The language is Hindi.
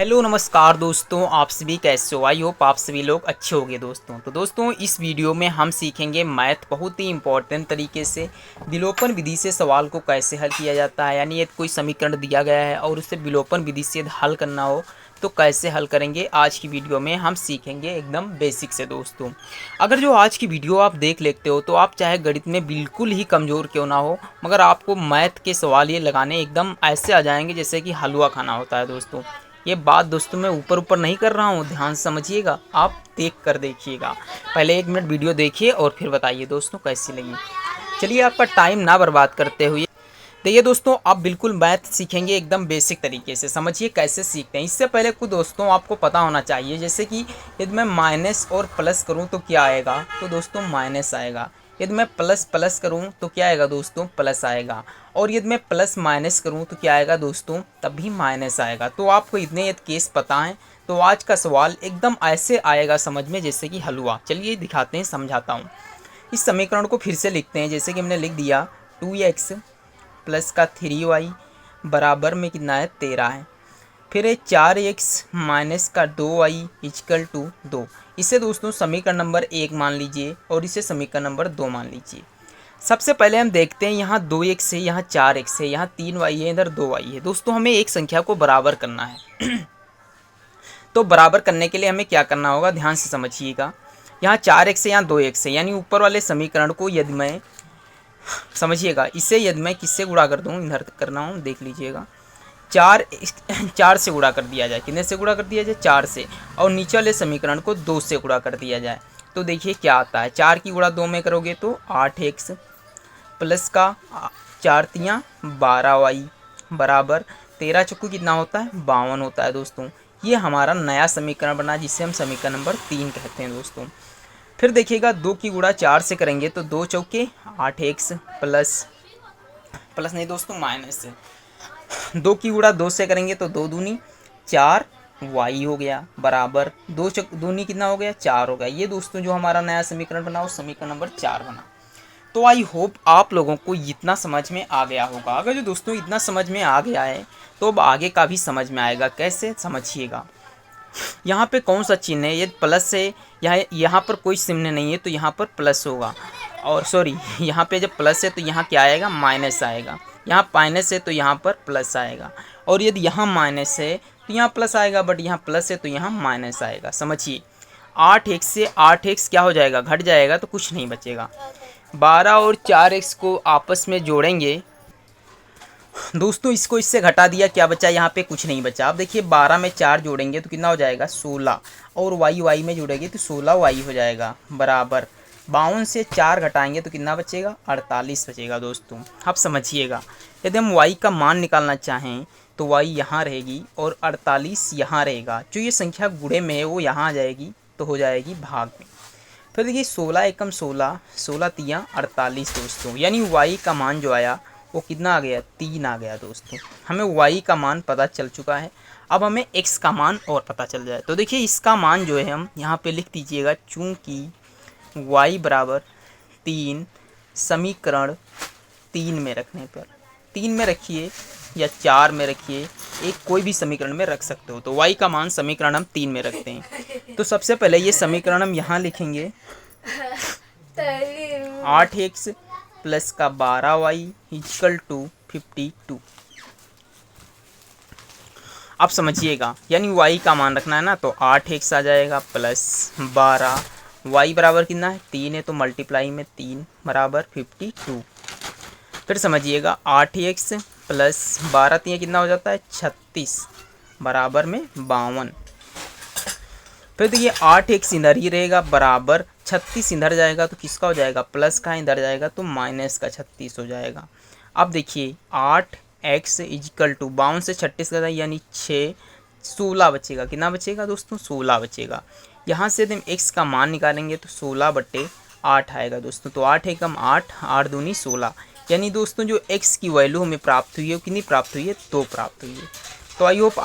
हेलो नमस्कार दोस्तों, आप सभी कैसे हो। आई होप आप सभी लोग अच्छे होंगे दोस्तों। तो दोस्तों इस वीडियो में हम सीखेंगे मैथ बहुत ही इंपॉर्टेंट तरीके से विलोपन विधि से सवाल को कैसे हल किया जाता है। यानी यदि कोई समीकरण दिया गया है और उसे विलोपन विधि से हल करना हो तो कैसे हल करेंगे, आज की वीडियो में हम सीखेंगे एकदम बेसिक से दोस्तों। अगर जो आज की वीडियो आप देख लेते हो तो आप चाहे गणित में बिल्कुल ही कमज़ोर क्यों ना हो, मगर आपको मैथ के सवाल ये लगाने एकदम ऐसे आ जाएंगे जैसे कि हलवा खाना होता है दोस्तों। ये बात दोस्तों मैं ऊपर ऊपर नहीं कर रहा हूँ, ध्यान से समझिएगा, आप देख कर देखिएगा। पहले 1 मिनट वीडियो देखिए और फिर बताइए दोस्तों कैसी लगी। चलिए आपका टाइम ना बर्बाद करते हुए देखिए दोस्तों, आप बिल्कुल मैथ सीखेंगे एकदम बेसिक तरीके से। समझिए कैसे सीखते हैं। इससे पहले कुछ दोस्तों आपको पता होना चाहिए, जैसे कि यदि मैं माइनस और प्लस करूं तो क्या आएगा, तो दोस्तों माइनस आएगा। यदि मैं प्लस प्लस करूं तो क्या आएगा दोस्तों, प्लस आएगा। और यदि मैं प्लस माइनस करूं तो क्या आएगा दोस्तों, तब भी माइनस आएगा। तो आपको इतने यदि केस पता है तो आज का सवाल एकदम ऐसे आएगा समझ में जैसे कि हलवा। चलिए दिखाते हैं, समझाता हूँ। इस समीकरण को फिर से लिखते हैं, जैसे कि हमने लिख दिया 2x प्लस का 3y बराबर में कितना है 13 है। फिर है 4x माइनस का 2y इक्वल टू 2। इसे दोस्तों समीकरण नंबर 1 मान लीजिए और इसे समीकरण नंबर 2 मान लीजिए। सबसे पहले हम देखते हैं, यहाँ 2x है, यहाँ 4x है, यहाँ 3y है, इधर 2y है। दोस्तों हमें एक संख्या को बराबर करना है तो बराबर करने के लिए हमें क्या करना होगा, ध्यान से समझिएगा। यहाँ 4x है, यहाँ 2x है, यानी ऊपर वाले समीकरण को यदि मैं समझिएगा, इसे यदि मैं किससे गुणा कर दूँ, इधर करना हूँ देख लीजिएगा। 4 से गुणा कर दिया जाए, कितने से गुणा कर दिया जाए, 4 से। और नीचे वाले समीकरण को 2 से गुणा कर दिया जाए तो देखिए क्या आता है। 4 की गुणा 2 में करोगे तो 8x प्लस का 4 तियाँ 12y बराबर 13 चक्कू कितना होता है, 52 होता है दोस्तों। ये हमारा नया समीकरण बना जिसे हम समीकरण नंबर 3 कहते हैं दोस्तों। फिर देखिएगा 2 की गुणा 4 से करेंगे तो 2 चौके 8x प्लस प्लस नहीं दोस्तों माइनस से। 2 की गुणा 2 से करेंगे तो 2 दूनी 4 y हो गया बराबर 2 दूनी कितना हो गया, 4 हो गया। ये दोस्तों जो हमारा नया समीकरण बना वो समीकरण नंबर 4 बना। तो आई होप आप लोगों को इतना समझ में आ गया होगा। अगर जो दोस्तों इतना समझ में आ गया है तो अब आगे का भी समझ में आएगा। कैसे समझिएगा, यहाँ पे कौन सा चिन्ह है, ये प्लस है, यहाँ पर कोई चिन्ह नहीं है तो यहाँ पर प्लस होगा। और सॉरी, यहाँ पे जब प्लस है तो यहाँ क्या आएगा, माइनस आएगा। यहाँ माइनस है तो यहाँ पर प्लस आएगा। और यदि यहाँ माइनस है तो यहाँ प्लस आएगा, बट यहाँ प्लस है तो यहाँ माइनस आएगा। समझिए 8x से 8x क्या हो जाएगा, घट जाएगा तो कुछ नहीं बचेगा। 12 और 4x को आपस में जोड़ेंगे दोस्तों, इसको इससे घटा दिया, क्या बचा, यहाँ पे कुछ नहीं बचा। अब देखिए 12 में 4 जोड़ेंगे तो कितना हो जाएगा, 16। और y में जोड़ेंगे तो 16y हो जाएगा बराबर 52 से 4 घटाएंगे तो कितना बचेगा, 48 बचेगा दोस्तों। अब समझिएगा, यदि हम y का मान निकालना चाहें तो y यहाँ रहेगी और 48 यहाँ रहेगा। जो ये संख्या गुणे में है वो यहाँ आ जाएगी तो हो जाएगी भाग में। फिर देखिए 16 एकम 16, 16 तियाँ 48 दोस्तों, यानी y का मान जो आया वो कितना आ गया, 3 आ गया दोस्तों। हमें y का मान पता चल चुका है, अब हमें x का मान और पता चल जाए तो देखिए इसका मान जो है हम यहाँ पे लिख दीजिएगा। चूँकि y बराबर 3 समीकरण 3 में रखने पर, 3 में रखिए या 4 में रखिए, एक कोई भी समीकरण में रख सकते हो। तो y का मान समीकरण हम 3 में रखते हैं। तो सबसे पहले ये समीकरण हम यहाँ लिखेंगे 8x प्लस का 12y इक्वल टू 52। अब समझिएगा, यानी y का मान रखना है ना, तो 8x आ जाएगा प्लस 12, y बराबर कितना है 3 है तो मल्टीप्लाई में 3 बराबर 52। फिर समझिएगा 8x प्लस 12 3 कितना हो जाता है 36 बराबर में 52। फिर देखिए 8x इधर ही रहेगा बराबर 36 इधर जाएगा तो किसका हो जाएगा, प्लस का, इधर जाएगा तो माइनस का 36 हो जाएगा। अब देखिए 8x इक्वल टू 52 से 36 का यानी 6, 16 बचेगा। कितना बचेगा दोस्तों, 16 बचेगा। यहाँ से यदि हम x का मान निकालेंगे तो 16/8 आएगा दोस्तों। तो 8 एकम 8, 8 दूनी 16, यानी दोस्तों जो x की वैल्यू हमें प्राप्त हुई है वो कितनी प्राप्त हुई है, 2 प्राप्त हुई है। तो आई होप